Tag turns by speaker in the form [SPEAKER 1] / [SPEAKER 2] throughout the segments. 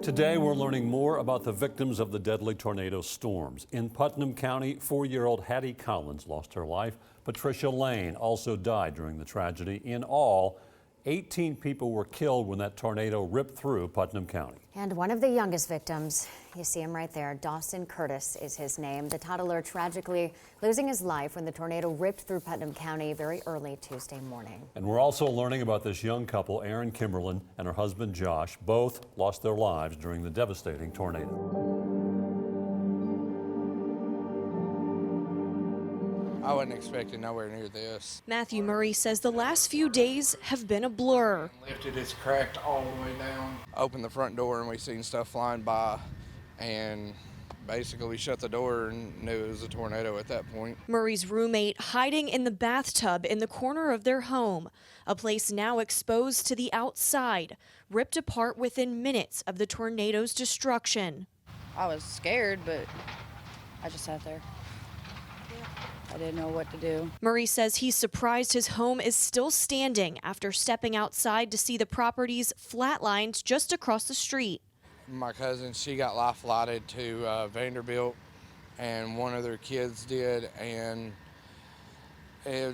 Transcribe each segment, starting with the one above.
[SPEAKER 1] Today, we're learning more about the victims of the deadly tornado storms. In Putnam County, 4-year-old Hattie Collins lost her life. Patricia Lane also died during the tragedy. In all, 18 people were killed when that tornado ripped through Putnam County.
[SPEAKER 2] And one of the youngest victims, you see him right there, Dawson Curtis is his name. The toddler tragically losing his life when the tornado ripped through Putnam County very early Tuesday morning. And we're also learning about this young couple, Erin Kimberlin and her husband Josh. Both lost their lives during the devastating tornado.
[SPEAKER 3] I wasn't expecting nowhere near this.
[SPEAKER 4] Matthew Murray says the last few days have been a blur.
[SPEAKER 3] Lifted, it's cracked all the way down. Opened the front door and we seen stuff flying by, and basically we shut the door and knew it was a tornado at that point.
[SPEAKER 4] Murray's roommate hiding in the bathtub in the corner of their home, a place now exposed to the outside, ripped apart within minutes of the tornado's destruction.
[SPEAKER 5] I was scared, but I just sat there. I didn't know what to do.
[SPEAKER 4] Murray says he's surprised his home is still standing after stepping outside to see the properties flatlined just across the street.
[SPEAKER 3] My cousin, she got life flighted to Vanderbilt, and one of their kids did, and I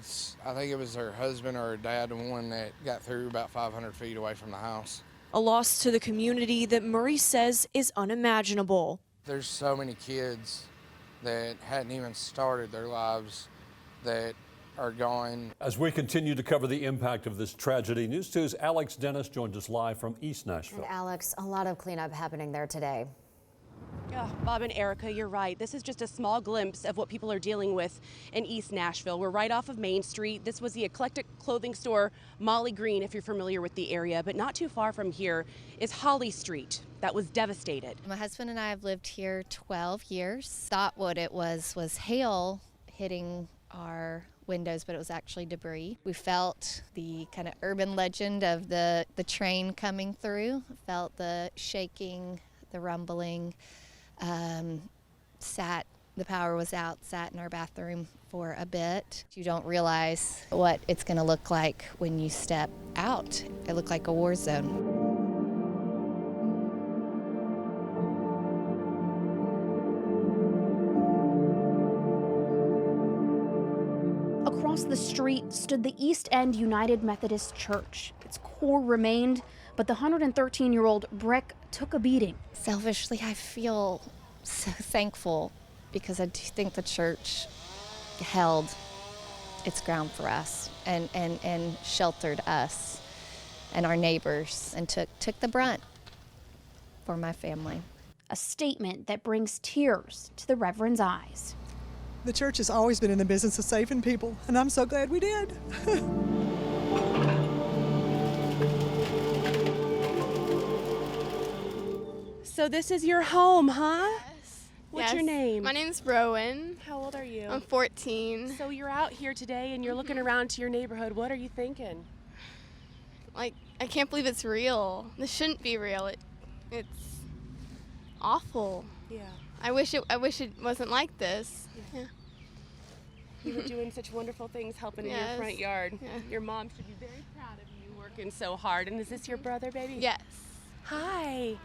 [SPEAKER 3] think it was her husband or her dad, the one that got through about 500 feet away from the house.
[SPEAKER 4] A loss to the community that Murray says is unimaginable.
[SPEAKER 3] There's so many kids that hadn't even started their lives that are gone.
[SPEAKER 1] As we continue to cover the impact of this tragedy, News 2's Alex Dennis joins us live from East Nashville.
[SPEAKER 2] And Alex, a lot of cleanup happening there today.
[SPEAKER 6] Yeah, Bob and Erica, you're right. This is just a small glimpse of what people are dealing with in East Nashville. We're right off of Main Street. This was the eclectic clothing store Molly Green, if you're familiar with the area, but not too far from here is Holly Street. That was devastated.
[SPEAKER 7] My husband and I have lived here 12 years. Thought what it was hail hitting our windows, but it was actually debris. We felt the kind of urban legend of the train coming through, felt the shaking, the rumbling. The power was out, sat in our bathroom for a bit. You don't realize what it's going to look like when you step out. It looked like a war zone.
[SPEAKER 8] Across the street stood the East End United Methodist Church. Its core remained, but the 113-year-old brick took a beating.
[SPEAKER 7] Selfishly, I feel so thankful because I do think the church held its ground for us and sheltered us and our neighbors and took the brunt for my family.
[SPEAKER 8] A statement that brings tears to the Reverend's eyes.
[SPEAKER 9] The church has always been in the business of saving people, and I'm so glad we did.
[SPEAKER 6] So this is your home, huh?
[SPEAKER 10] Yes.
[SPEAKER 6] What's your name?
[SPEAKER 10] My name's Rowan.
[SPEAKER 6] How old are you?
[SPEAKER 10] I'm 14.
[SPEAKER 6] So you're out here today and you're looking around to your neighborhood. What are you thinking?
[SPEAKER 10] Like, I can't believe it's real. This shouldn't be real. It's awful.
[SPEAKER 6] Yeah.
[SPEAKER 10] I wish it wasn't like this. Yeah.
[SPEAKER 6] You were doing such wonderful things helping in your front yard. Yeah. Your mom should be very proud of you working so hard. And is this your brother, baby?
[SPEAKER 10] Yes.
[SPEAKER 6] Hi.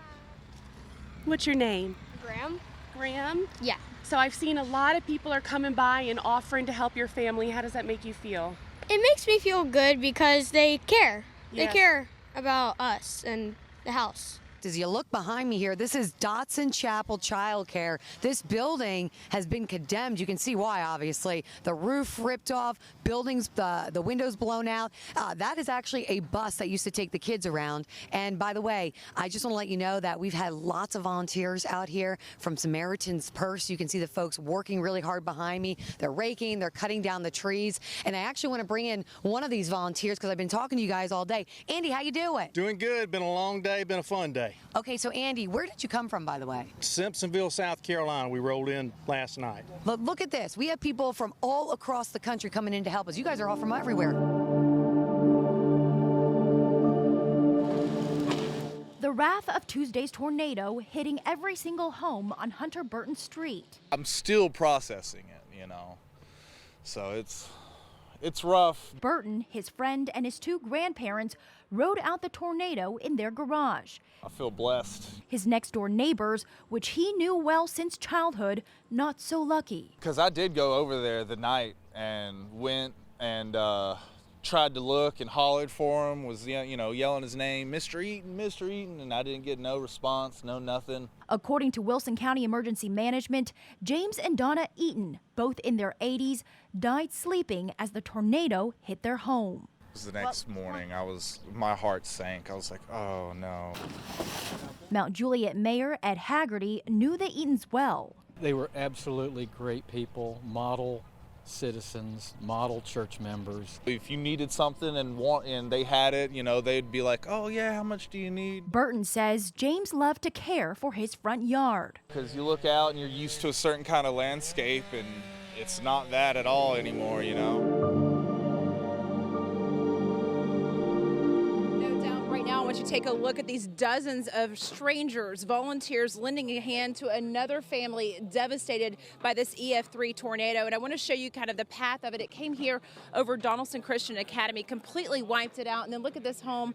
[SPEAKER 6] What's your name?
[SPEAKER 10] Graham.
[SPEAKER 6] Graham?
[SPEAKER 10] Yeah.
[SPEAKER 6] So I've seen a lot of people are coming by and offering to help your family. How does that make you feel?
[SPEAKER 11] It makes me feel good because they care.
[SPEAKER 6] Yes.
[SPEAKER 11] They care about us and the house.
[SPEAKER 12] As you look behind me here, this is Dotson Chapel Child Care. This building has been condemned. You can see why, obviously. The roof ripped off, buildings, the windows blown out. That is actually a bus that used to take the kids around. And by the way, I just want to let you know that we've had lots of volunteers out here from Samaritan's Purse. You can see the folks working really hard behind me. They're raking, they're cutting down the trees. And I actually want to bring in one of these volunteers because I've been talking to you guys all day. Andy, how you doing?
[SPEAKER 13] Doing good. Been a long day, been a fun day.
[SPEAKER 12] Okay, so Andy, where did you come from, by the way?
[SPEAKER 13] Simpsonville, South Carolina. We rolled in last night.
[SPEAKER 12] Look at this. We have people from all across the country coming in to help us. You guys are all from everywhere.
[SPEAKER 8] The wrath of Tuesday's tornado hitting every single home on Hunter Burton Street.
[SPEAKER 14] I'm still processing it, So It's rough.
[SPEAKER 15] Burton, his friend, and his 2 grandparents rode out the tornado in their garage.
[SPEAKER 14] I feel blessed.
[SPEAKER 15] His next-door neighbors, which he knew well since childhood, not so lucky.
[SPEAKER 14] Because I did go over there the night and went and tried to look and hollered for him, was yelling his name, Mr. Eaton, and I didn't get no response, no nothing.
[SPEAKER 15] According to Wilson County Emergency Management, James and Donna Eaton, both in their 80s, died sleeping as the tornado hit their home.
[SPEAKER 14] The next morning, my heart sank. I was like, oh no.
[SPEAKER 15] Mount Juliet Mayor Ed Haggerty knew the Eatons well.
[SPEAKER 16] They were absolutely great people, model citizens, model church members.
[SPEAKER 14] If you needed something and they had it, they'd be like, oh yeah, how much do you need?
[SPEAKER 15] Burton says James loved to care for his front yard.
[SPEAKER 14] Because you look out and you're used to a certain kind of landscape, and it's not that at all anymore,
[SPEAKER 6] Now I want you to take a look at these dozens of strangers, volunteers lending a hand to another family devastated by this EF3 tornado. And I want to show you kind of the path of it. It came here over Donaldson Christian Academy, completely wiped it out. And then look at this home.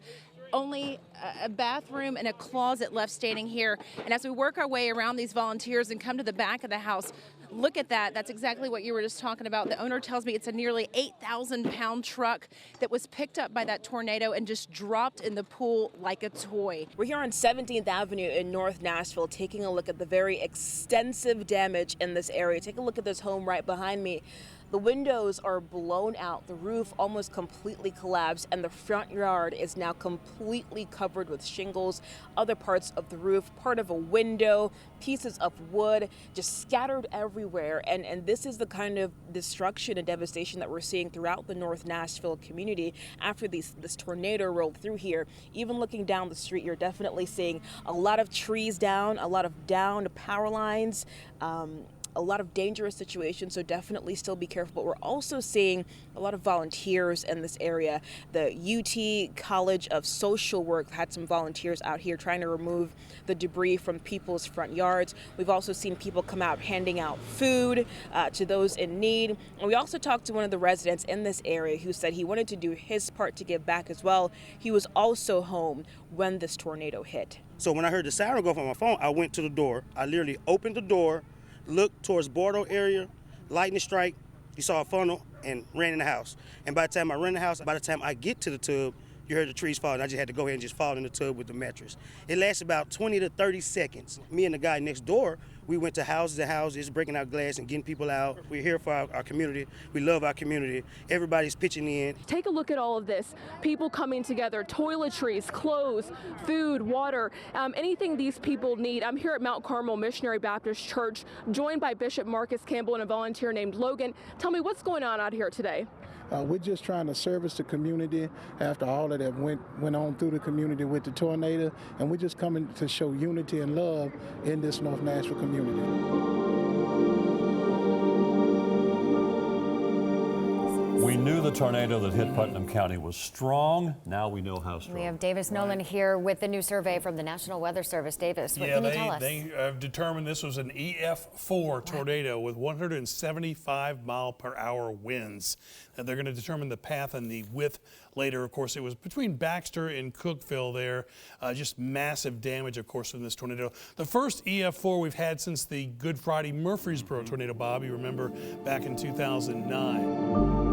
[SPEAKER 6] Only a bathroom and a closet left standing here. And as we work our way around these volunteers and come to the back of the house, look at that. That's exactly what you were just talking about. The owner tells me it's a nearly 8,000-pound truck that was picked up by that tornado and just dropped in the pool like a toy. We're here on 17th Avenue in North Nashville taking a look at the very extensive damage in this area. Take a look at this home right behind me. The windows are blown out, the roof almost completely collapsed, and the front yard is now completely covered with shingles, other parts of the roof, part of a window, pieces of wood, just scattered everywhere. And this is the kind of destruction and devastation that we're seeing throughout the North Nashville community after this tornado rolled through here. Even looking down the street, you're definitely seeing a lot of trees down, a lot of downed power lines, a lot of dangerous situations, so definitely still be careful. But we're also seeing a lot of volunteers in this area. The UT College of Social Work had some volunteers out here trying to remove the debris from people's front yards. We've also seen people come out handing out food to those in need. And we also talked to one of the residents in this area who said he wanted to do his part to give back as well. He was also home when this tornado hit.
[SPEAKER 17] So when I heard the siren go off on my phone, I went to the door. I literally opened the door, looked towards Bordeaux area, lightning strike, you saw a funnel, and ran in the house. And by the time I ran in the house, by the time I get to the tub, you heard the trees fall, and I just had to go ahead and just fall in the tub with the mattress. It lasted about 20 to 30 seconds. Me and the guy next door, we went to houses and houses, breaking out glass and getting people out. We're here for our community. We love our community. Everybody's pitching in.
[SPEAKER 18] Take a look at all of this. People coming together, toiletries, clothes, food, water, anything these people need. I'm here at Mount Carmel Missionary Baptist Church, joined by Bishop Marcus Campbell and a volunteer named Logan. Tell me, what's going on out here today?
[SPEAKER 19] We're just trying to service the community after all of that went on through the community with the tornado, and we're just coming to show unity and love in this North Nashville community.
[SPEAKER 1] We knew the tornado that hit Putnam County was strong. Now we know how strong.
[SPEAKER 2] We have Davis Nolan here with the new survey from the National Weather Service. Davis, what can you tell us?
[SPEAKER 20] They determined this was an EF4 tornado with 175-mile-per-hour winds. And they're going to determine the path and the width later. Of course, it was between Baxter and Cookeville there. Just massive damage, of course, from this tornado. The first EF4 we've had since the Good Friday Murfreesboro tornado, Bob. You remember back in 2009.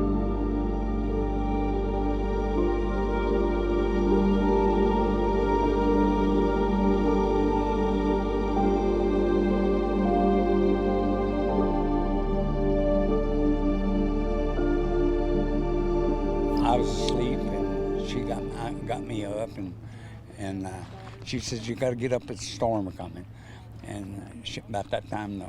[SPEAKER 21] I was asleep, and she got me up, and she says, "You got to get up, it's a storm coming." And about that time,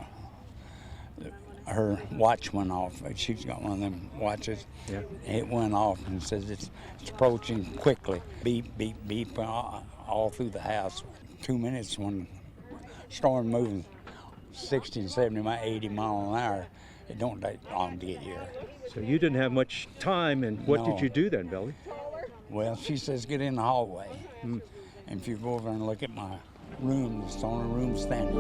[SPEAKER 21] her watch went off. She's got one of them watches. Yeah. It went off and says it's approaching quickly. Beep, beep, beep, all through the house. 2 minutes when storm moving 60, 70, 80 miles an hour. It don't take long to get here.
[SPEAKER 22] So you didn't have much time, and what did you do then, Billy?
[SPEAKER 21] Well, she says get in the hallway. And if you go over and look at my room, it's the only room standing.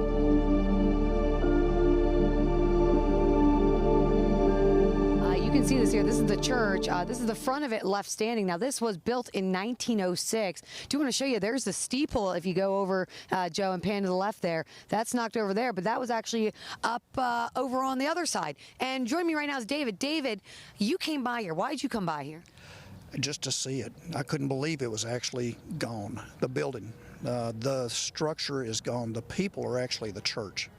[SPEAKER 12] you can see this here. This is the church. This is the front of it left standing. Now, this was built in 1906. Do want to show you, there's the steeple if you go over, Joe, and pan to the left there. That's knocked over there, but that was actually up over on the other side. And joining me right now is David. David, you came by here. Why did you come by here?
[SPEAKER 4] Just to see it. I couldn't believe it was actually gone. The building, the structure is gone. The people are actually the church.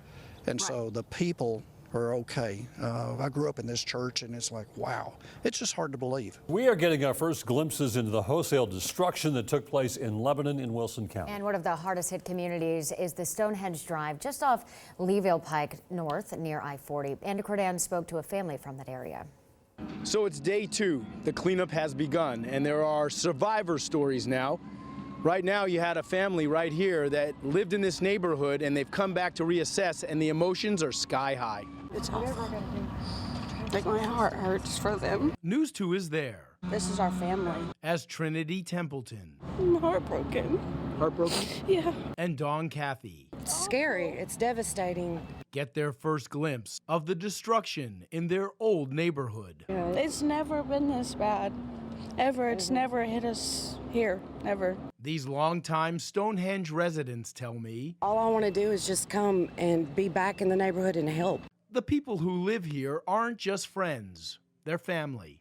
[SPEAKER 4] And so the people are okay. I grew up in this church, and it's like, wow. It's just hard to believe.
[SPEAKER 1] We are getting our first glimpses into the wholesale destruction that took place in Lebanon in Wilson County.
[SPEAKER 2] And one of the hardest hit communities is the Stonehenge Drive, just off Leeville Pike North near I-40. Andy Cordan spoke to a family from that area.
[SPEAKER 5] So it's day 2. The cleanup has begun, and there are survivor stories now. Right now, you had a family right here that lived in this neighborhood, and they've come back to reassess, and the emotions are sky high.
[SPEAKER 23] It's awful. Like, my heart hurts for them.
[SPEAKER 5] News 2 is there.
[SPEAKER 23] This is our family.
[SPEAKER 5] As Trinity Templeton.
[SPEAKER 23] I'm heartbroken.
[SPEAKER 5] Heartbroken?
[SPEAKER 23] Yeah.
[SPEAKER 5] And Dawn Cathy
[SPEAKER 23] It's scary. It's devastating.
[SPEAKER 5] get their first glimpse of the destruction in their old neighborhood.
[SPEAKER 23] It's never been this bad. Ever. It's never hit us here. Never.
[SPEAKER 5] These longtime Stonehenge residents tell me
[SPEAKER 23] All I want to do is just come and be back in the neighborhood and help.
[SPEAKER 5] the people who live here aren't just friends, they're family.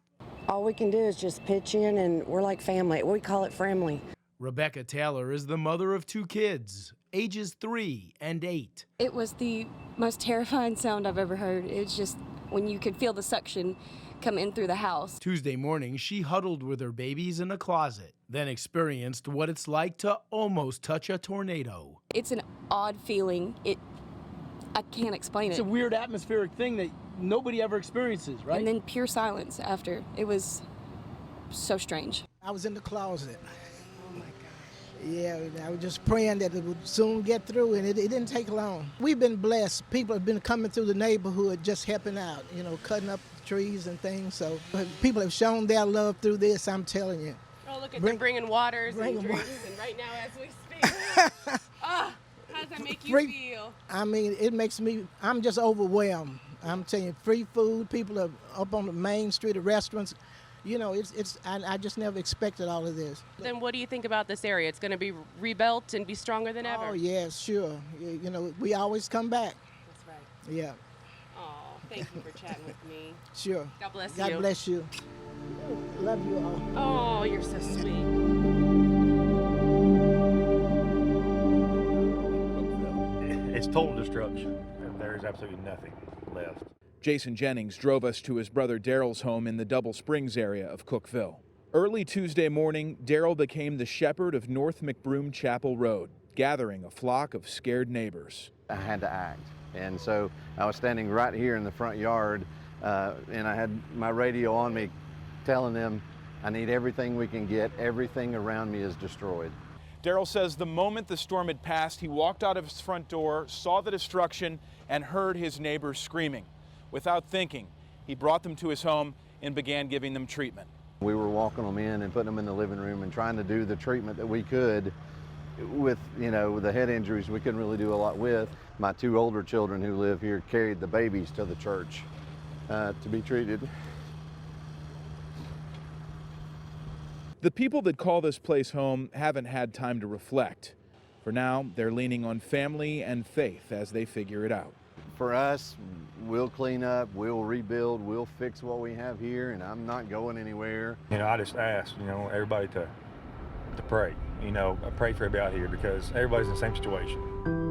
[SPEAKER 23] All we can do is just pitch in, and we're like family. We call it family.
[SPEAKER 5] Rebecca Taylor is the mother of 2 kids, ages 3 and 8.
[SPEAKER 24] It was the most terrifying sound I've ever heard. It was just when you could feel the suction come in through the house.
[SPEAKER 5] Tuesday morning, she huddled with her babies in a closet, then experienced what it's like to almost touch a tornado.
[SPEAKER 24] It's an odd feeling. I can't explain it.
[SPEAKER 5] It's a weird atmospheric thing that nobody ever experiences, right?
[SPEAKER 24] And then pure silence after. It was so strange.
[SPEAKER 25] I was in the closet. Oh my God. Yeah, I was just praying that it would soon get through, and it didn't take long. We've been blessed. People have been coming through the neighborhood just helping out, cutting up trees and things. So people have shown their love through this, I'm telling you.
[SPEAKER 6] Oh, look at them bringing waters and drinks, and right now as we speak. How does that make you feel?
[SPEAKER 25] I mean, it makes me, I'm just overwhelmed. I'm telling you, free food, people are up on the main street of restaurants. I just never expected all of this.
[SPEAKER 6] Then what do you think about this area? It's going to be rebuilt and be stronger than ever?
[SPEAKER 25] Oh, yes, sure. We always come back.
[SPEAKER 6] That's right.
[SPEAKER 25] Yeah.
[SPEAKER 6] Oh, thank you for chatting with me.
[SPEAKER 25] Sure.
[SPEAKER 6] God bless you.
[SPEAKER 25] God bless you. Love you
[SPEAKER 6] Oh,
[SPEAKER 25] all.
[SPEAKER 6] you're so sweet.
[SPEAKER 26] It's total destruction. There is absolutely nothing left.
[SPEAKER 27] Jason Jennings drove us to his brother Daryl's home in the Double Springs area of Cookeville. Early Tuesday morning, Daryl became the shepherd of North McBroom Chapel Road, gathering a flock of scared neighbors.
[SPEAKER 28] I had to act, and so I was standing right here in the front yard, and I had my radio on me telling them, I need everything we can get, everything around me is destroyed.
[SPEAKER 27] Daryl says the moment the storm had passed, he walked out of his front door, saw the destruction, and heard his neighbors screaming. Without thinking, he brought them to his home and began giving them treatment.
[SPEAKER 28] We were walking them in and putting them in the living room and trying to do the treatment that we could with, the head injuries we couldn't really do a lot with. My 2 older children who live here carried the babies to the church to be treated.
[SPEAKER 27] The people that call this place home haven't had time to reflect. For now, they're leaning on family and faith as they figure it out.
[SPEAKER 28] For us, we'll clean up, we'll rebuild, we'll fix what we have here, and I'm not going anywhere.
[SPEAKER 26] I just ask, everybody to pray. I pray for everybody out here because everybody's in the same situation.